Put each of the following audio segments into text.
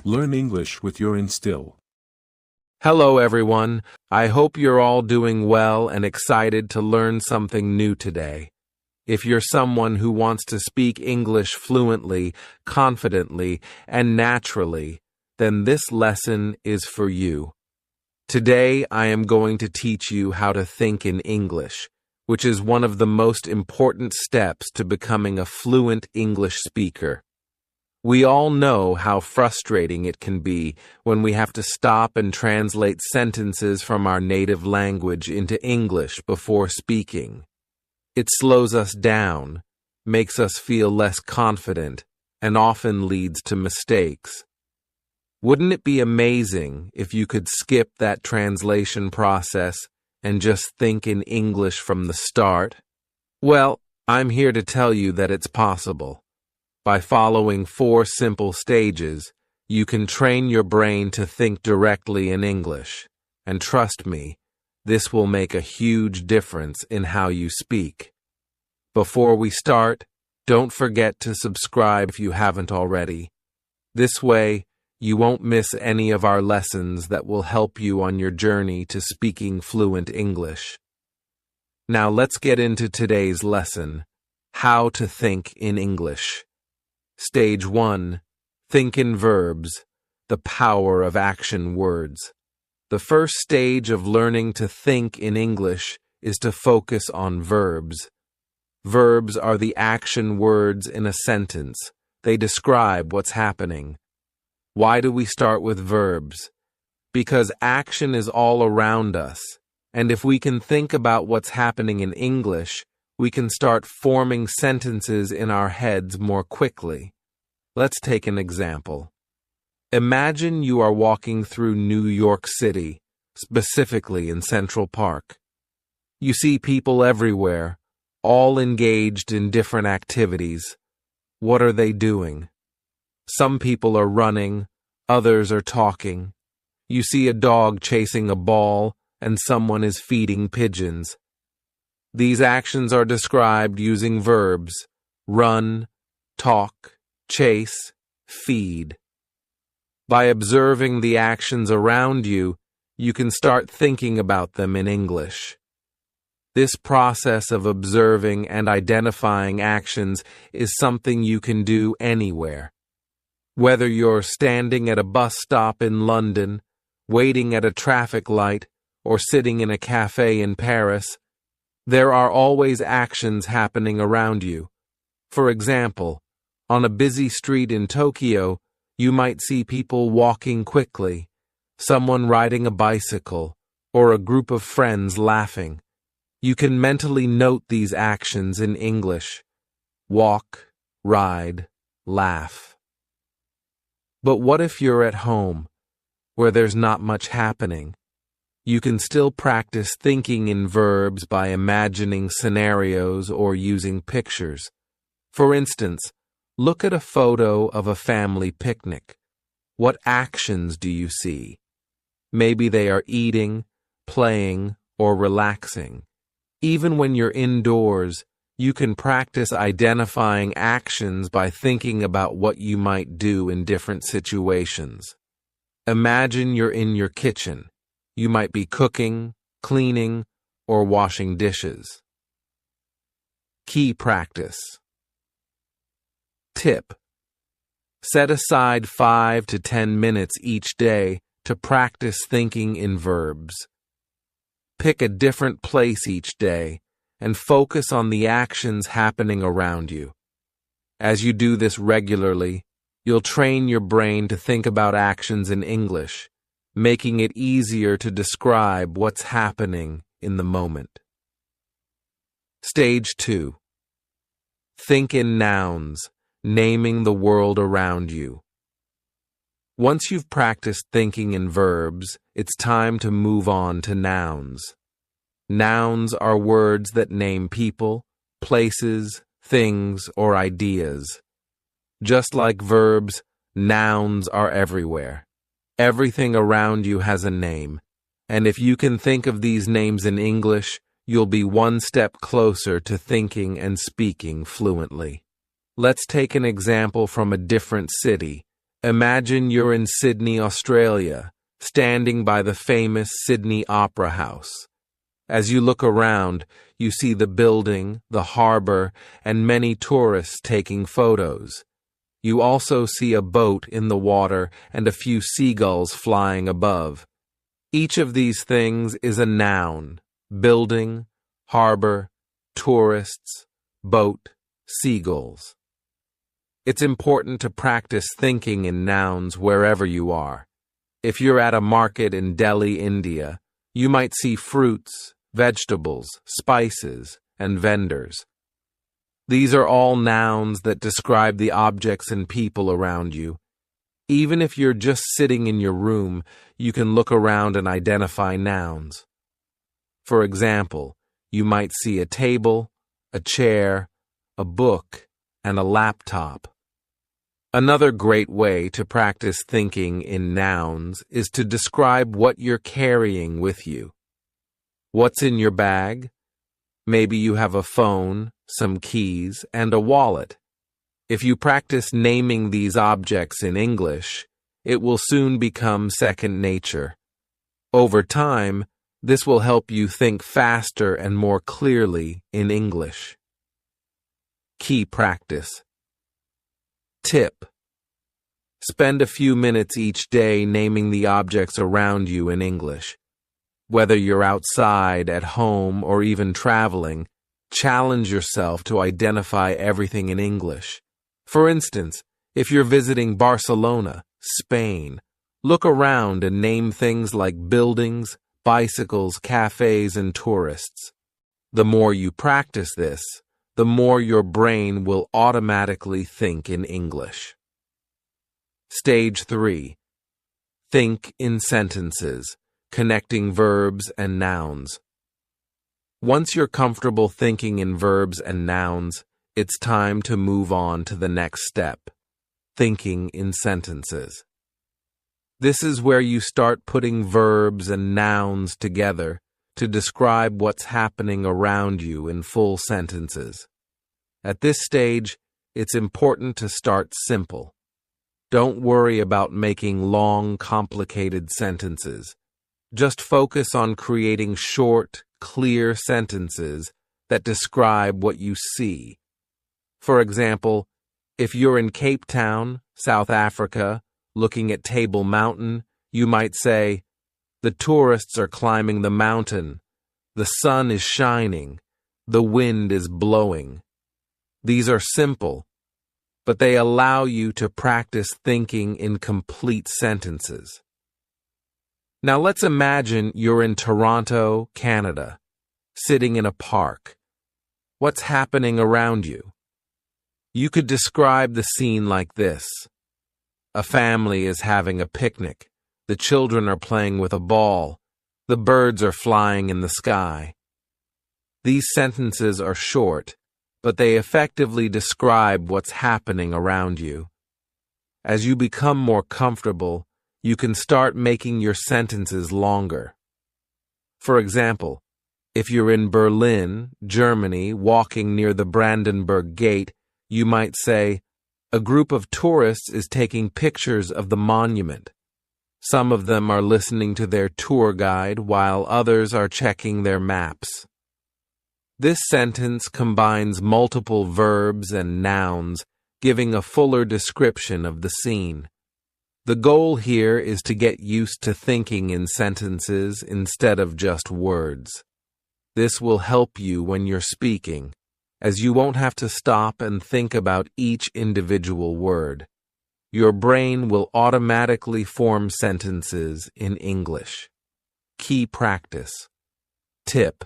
Learn English with your Instill. Hello everyone, I hope you're all doing well and excited to learn something new today. If you're someone who wants to speak English fluently, confidently, and naturally, then this lesson is for you. Today I am going to teach you how to think in English, which is one of the most important steps to becoming a fluent English speaker. We all know how frustrating it can be when we have to stop and translate sentences from our native language into English before speaking. It slows us down, makes us feel less confident, and often leads to mistakes. Wouldn't it be amazing if you could skip that translation process and just think in English from the start? Well, I'm here to tell you that it's possible. By following 4 simple stages, you can train your brain to think directly in English. And trust me, this will make a huge difference in how you speak. Before we start, don't forget to subscribe if you haven't already. This way, you won't miss any of our lessons that will help you on your journey to speaking fluent English. Now let's get into today's lesson, How to Think in English. Stage 1. Think in verbs, the power of action words. The first stage of learning to think in English is to focus on verbs. Verbs are the action words in a sentence. They describe what's happening. Why do we start with verbs? Because action is all around us, and if we can think about what's happening in English, we can start forming sentences in our heads more quickly. Let's take an example. Imagine you are walking through New York City, specifically in Central Park. You see people everywhere, all engaged in different activities. What are they doing? Some people are running, others are talking. You see a dog chasing a ball, and someone is feeding pigeons. These actions are described using verbs: run, talk, chase, feed. By observing the actions around you, you can start thinking about them in English. This process of observing and identifying actions is something you can do anywhere. Whether you're standing at a bus stop in London, waiting at a traffic light, or sitting in a cafe in Paris, there are always actions happening around you. For example, on a busy street in Tokyo, you might see people walking quickly, someone riding a bicycle, or a group of friends laughing. You can mentally note these actions in English: walk, ride, laugh. But what if you're at home, where there's not much happening? You can still practice thinking in verbs by imagining scenarios or using pictures. For instance, look at a photo of a family picnic. What actions do you see? Maybe they are eating, playing, or relaxing. Even when you're indoors, you can practice identifying actions by thinking about what you might do in different situations. Imagine you're in your kitchen. You might be cooking, cleaning, or washing dishes. Key practice. Tip: set aside 5 to 10 minutes each day to practice thinking in verbs. Pick a different place each day and focus on the actions happening around you. As you do this regularly, you'll train your brain to think about actions in English, making it easier to describe what's happening in the moment. Stage 2. Think in nouns, naming the world around you. Once you've practiced thinking in verbs, it's time to move on to nouns. Nouns are words that name people, places, things, or ideas. Just like verbs, nouns are everywhere. Everything around you has a name, and if you can think of these names in English, you'll be one step closer to thinking and speaking fluently. Let's take an example from a different city, Imagine you're in Sydney, Australia, standing by the famous Sydney Opera House. As you look around, you see the building, the harbor, and many tourists taking photos. You also see a boat in the water and a few seagulls flying above. Each of these things is a noun: building, harbor, tourists, boat, seagulls. It's important to practice thinking in nouns wherever you are. If you're at a market in Delhi, India, you might see fruits, vegetables, spices, and vendors. These are all nouns that describe the objects and people around you. Even if you're just sitting in your room, you can look around and identify nouns. For example, you might see a table, a chair, a book, and a laptop. Another great way to practice thinking in nouns is to describe what you're carrying with you. What's in your bag? Maybe you have a phone, some keys, and a wallet. If you practice naming these objects in English, it will soon become second nature. Over time, this will help you think faster and more clearly in English. Key practice. Tip. Spend a few minutes each day naming the objects around you in English. Whether you're outside, at home, or even traveling, challenge yourself to identify everything in English. For instance, if you're visiting Barcelona, Spain, look around and name things like buildings, bicycles, cafes, and tourists. The more you practice this, the more your brain will automatically think in English. Stage 3. Think in sentences, connecting verbs and nouns. Once you're comfortable thinking in verbs and nouns, it's time to move on to the next step, thinking in sentences. This is where you start putting verbs and nouns together to describe what's happening around you in full sentences. At this stage, it's important to start simple. Don't worry about making long, complicated sentences. Just focus on creating short, clear sentences that describe what you see. For example, if you're in Cape Town, South Africa, looking at Table Mountain, you might say, "The tourists are climbing the mountain. The sun is shining. The wind is blowing." These are simple, but they allow you to practice thinking in complete sentences. Now let's imagine you're in Toronto, Canada, sitting in a park. What's happening around you? You could describe the scene like this. A family is having a picnic. The children are playing with a ball. The birds are flying in the sky. These sentences are short, but they effectively describe what's happening around you. As you become more comfortable, you can start making your sentences longer. For example, if you're in Berlin, Germany, walking near the Brandenburg Gate, you might say, "A group of tourists is taking pictures of the monument. Some of them are listening to their tour guide while others are checking their maps." This sentence combines multiple verbs and nouns, giving a fuller description of the scene. The goal here is to get used to thinking in sentences instead of just words. This will help you when you're speaking, as you won't have to stop and think about each individual word. Your brain will automatically form sentences in English. Key practice. Tip.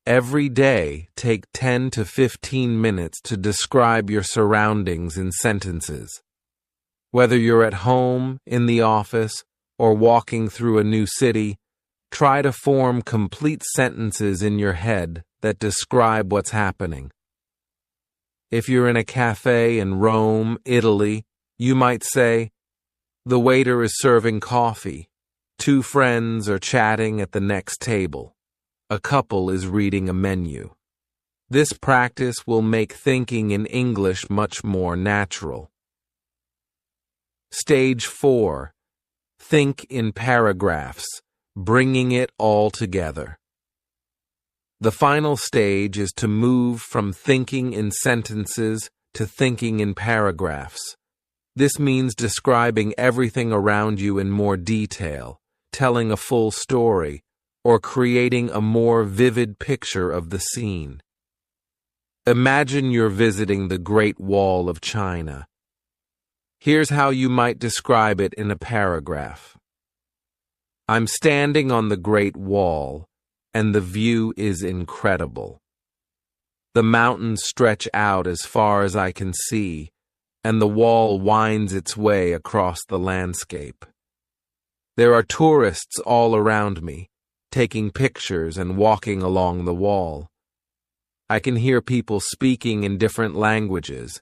Every day, take 10 to 15 minutes to describe your surroundings in sentences. Whether you're at home, in the office, or walking through a new city, try to form complete sentences in your head that describe what's happening. If you're in a cafe in Rome, Italy, you might say, "The waiter is serving coffee. 2 friends are chatting at the next table. A couple is reading a menu." This practice will make thinking in English much more natural. Stage 4. Think in paragraphs, bringing it all together. The final stage is to move from thinking in sentences to thinking in paragraphs. This means describing everything around you in more detail, telling a full story, or creating a more vivid picture of the scene. Imagine you're visiting the Great Wall of China. Here's how you might describe it in a paragraph. I'm standing on the Great Wall, and the view is incredible. The mountains stretch out as far as I can see, and the wall winds its way across the landscape. There are tourists all around me, taking pictures and walking along the wall. I can hear people speaking in different languages,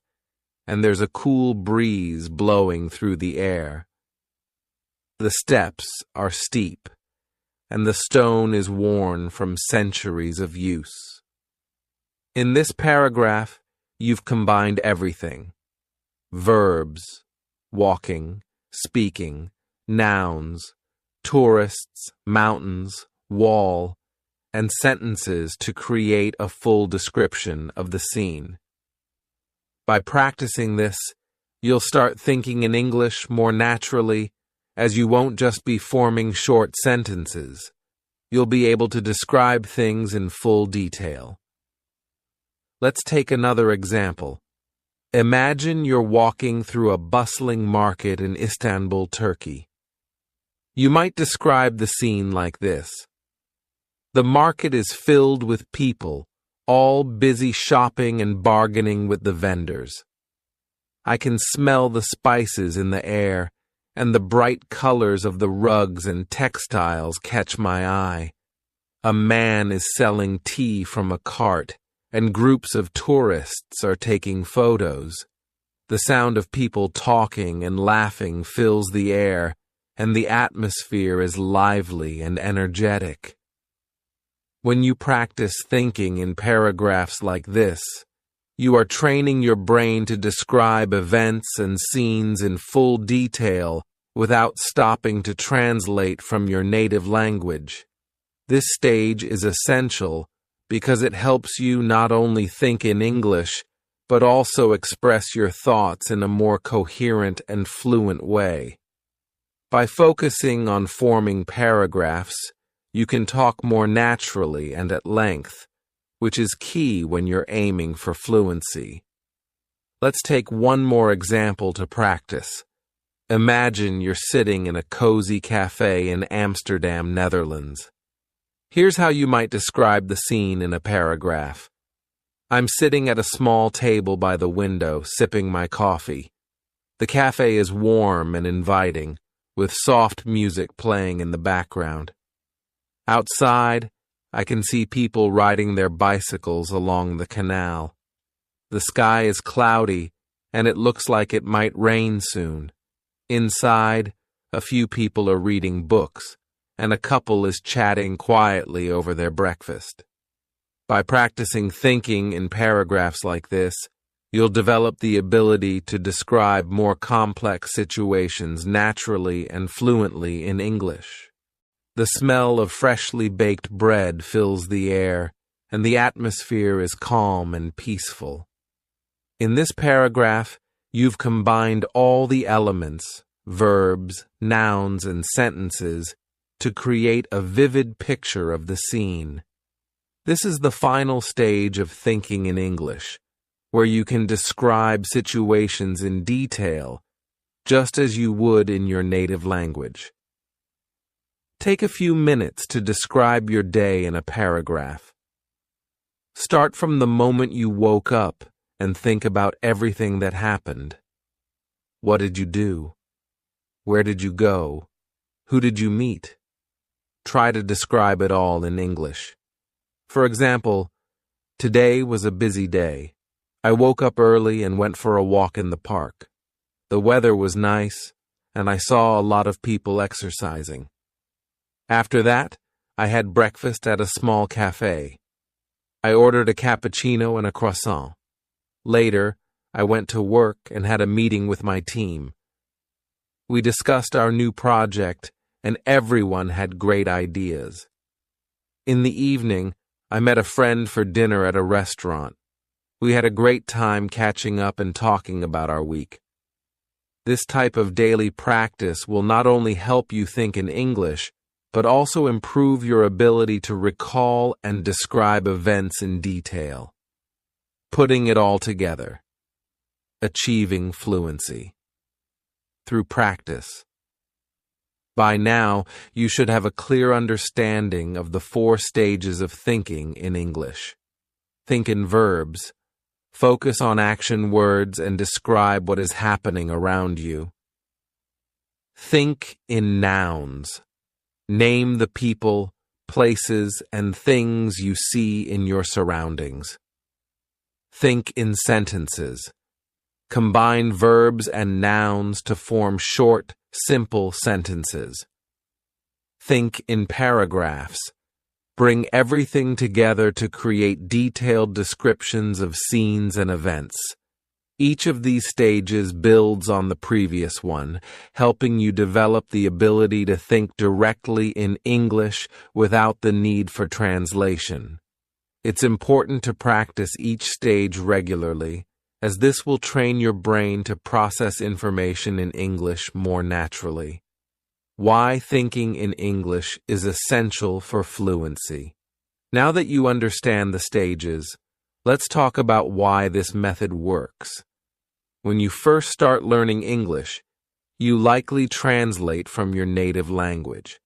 and there's a cool breeze blowing through the air. The steps are steep, and the stone is worn from centuries of use. In this paragraph, you've combined everything: verbs, walking, speaking, nouns, tourists, mountains, wall, and sentences to create a full description of the scene. By practicing this, you'll start thinking in English more naturally, as you won't just be forming short sentences. You'll be able to describe things in full detail. Let's take another example. Imagine you're walking through a bustling market in Istanbul, Turkey. You might describe the scene like this. The market is filled with people, all busy shopping and bargaining with the vendors. I can smell the spices in the air, and the bright colors of the rugs and textiles catch my eye. A man is selling tea from a cart, and groups of tourists are taking photos. The sound of people talking and laughing fills the air, and the atmosphere is lively and energetic. When you practice thinking in paragraphs like this, you are training your brain to describe events and scenes in full detail without stopping to translate from your native language. This stage is essential because it helps you not only think in English, but also express your thoughts in a more coherent and fluent way. By focusing on forming paragraphs, you can talk more naturally and at length, which is key when you're aiming for fluency. Let's take one more example to practice. Imagine you're sitting in a cozy cafe in Amsterdam, Netherlands. Here's how you might describe the scene in a paragraph. I'm sitting at a small table by the window, sipping my coffee. The cafe is warm and inviting, with soft music playing in the background. Outside, I can see people riding their bicycles along the canal. The sky is cloudy, and it looks like it might rain soon. Inside, a few people are reading books, and a couple is chatting quietly over their breakfast. By practicing thinking in paragraphs like this, you'll develop the ability to describe more complex situations naturally and fluently in English. The smell of freshly baked bread fills the air, and the atmosphere is calm and peaceful. In this paragraph, you've combined all the elements, verbs, nouns, and sentences to create a vivid picture of the scene. This is the final stage of thinking in English, where you can describe situations in detail, just as you would in your native language. Take a few minutes to describe your day in a paragraph. Start from the moment you woke up and think about everything that happened. What did you do? Where did you go? Who did you meet? Try to describe it all in English. For example, today was a busy day. I woke up early and went for a walk in the park. The weather was nice, and I saw a lot of people exercising. After that, I had breakfast at a small cafe. I ordered a cappuccino and a croissant. Later, I went to work and had a meeting with my team. We discussed our new project, and everyone had great ideas. In the evening, I met a friend for dinner at a restaurant. We had a great time catching up and talking about our week. This type of daily practice will not only help you think in English, but also improve your ability to recall and describe events in detail. Putting it all together. Achieving fluency. Through practice. By now, you should have a clear understanding of the 4 stages of thinking in English. Think in verbs. Focus on action words and describe what is happening around you. Think in nouns. Name the people, places, and things you see in your surroundings. Think in sentences. Combine verbs and nouns to form short, simple sentences. Think in paragraphs. Bring everything together to create detailed descriptions of scenes and events. Each of these stages builds on the previous one, helping you develop the ability to think directly in English without the need for translation. It's important to practice each stage regularly, as this will train your brain to process information in English more naturally. Why thinking in English is essential for fluency. Now that you understand the stages, let's talk about why this method works. When you first start learning English, you likely translate from your native language.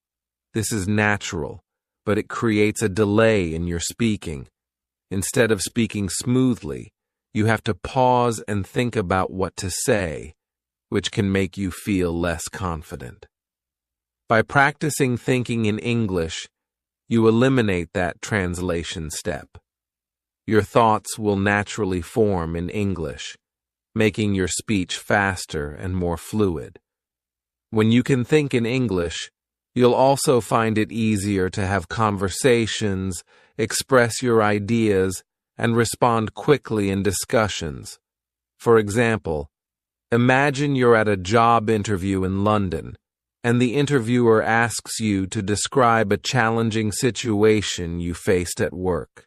This is natural, but it creates a delay in your speaking. Instead of speaking smoothly, you have to pause and think about what to say, which can make you feel less confident. By practicing thinking in English, you eliminate that translation step. Your thoughts will naturally form in English, making your speech faster and more fluid. When you can think in English, you'll also find it easier to have conversations, express your ideas, and respond quickly in discussions. For example, imagine you're at a job interview in London, and the interviewer asks you to describe a challenging situation you faced at work.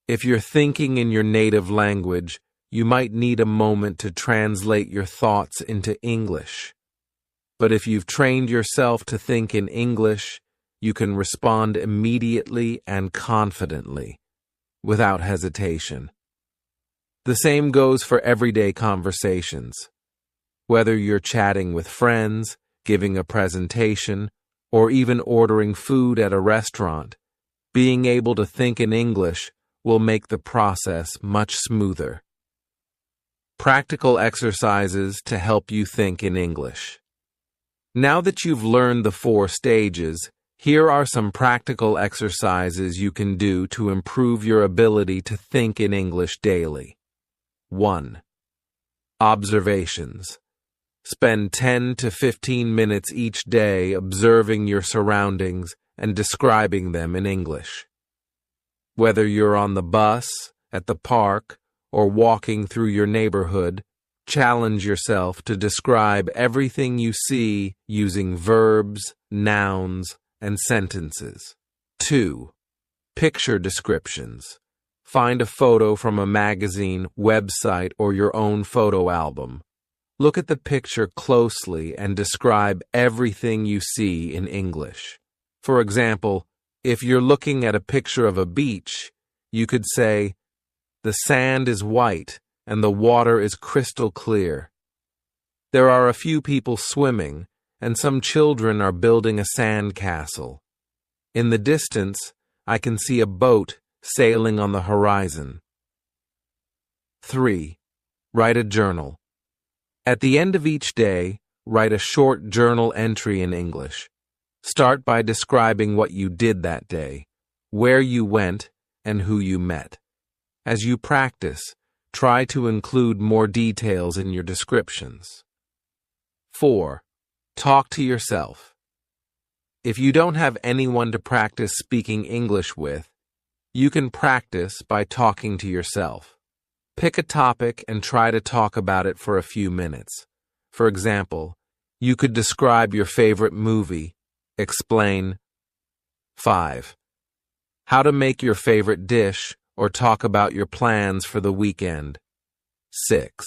If you're thinking in your native language, you might need a moment to translate your thoughts into English. But if you've trained yourself to think in English, you can respond immediately and confidently, without hesitation. The same goes for everyday conversations. Whether you're chatting with friends, giving a presentation, or even ordering food at a restaurant, being able to think in English will make the process much smoother. Practical exercises to help you think in English. Now that you've learned the 4 stages, here are some practical exercises you can do to improve your ability to think in English daily. 1. Observations. Spend 10 to 15 minutes each day observing your surroundings and describing them in English. Whether you're on the bus, at the park, or walking through your neighborhood, challenge yourself to describe everything you see using verbs, nouns, and sentences. 2. Picture descriptions. Find a photo from a magazine, website, or your own photo album. Look at the picture closely and describe everything you see in English. For example, if you're looking at a picture of a beach, you could say, "The sand is white and the water is crystal clear. There are a few people swimming, and some children are building a sand castle. In the distance, I can see a boat sailing on the horizon." 3. Write a journal. At the end of each day, write a short journal entry in English. Start by describing what you did that day, where you went, and who you met. As you practice, try to include more details in your descriptions. 4. Talk to yourself. If you don't have anyone to practice speaking English with, you can practice by talking to yourself. Pick a topic and try to talk about it for a few minutes. For example, You could describe your favorite movie. Explain. 5. How to make your favorite dish or talk about your plans for the weekend. 6.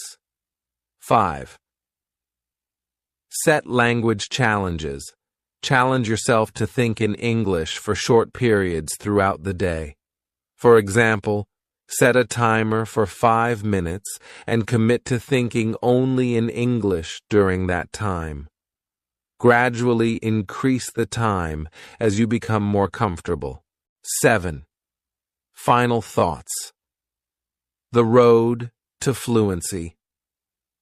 5. Set language challenges. Challenge yourself to think in English for short periods throughout the day. For example, set a timer for 5 minutes and commit to thinking only in English during that time. Gradually increase the time as you become more comfortable. 7. Final thoughts. The road to fluency.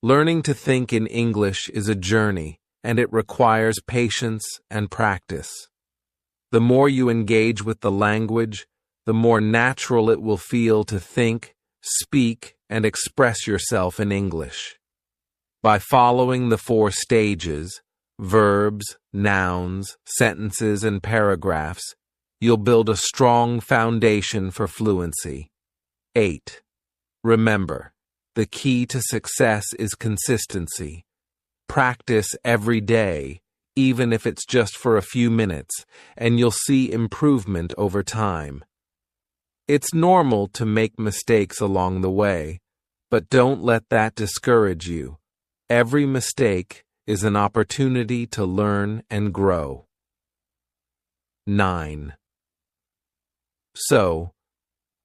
Learning to think in English is a journey, and it requires patience and practice. The more you engage with the language, the more natural it will feel to think, speak, and express yourself in English. By following the 4 stages, verbs, nouns, sentences, and paragraphs, you'll build a strong foundation for fluency. 8. Remember, the key to success is consistency. Practice every day, even if it's just for a few minutes, and you'll see improvement over time. It's normal to make mistakes along the way, but don't let that discourage you. Every mistake is an opportunity to learn and grow. 9. So,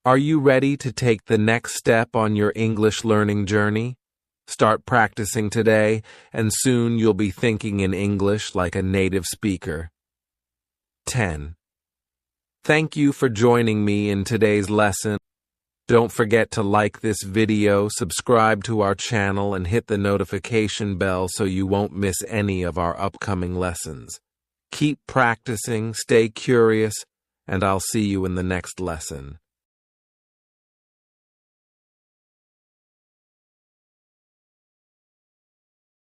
are you ready to take the next step on your English learning journey? Start practicing today, and soon you'll be thinking in English like a native speaker. 10. Thank you for joining me in today's lesson. Don't forget to like this video, subscribe to our channel, and hit the notification bell so you won't miss any of our upcoming lessons. Keep practicing, stay curious, and I'll see you in the next lesson.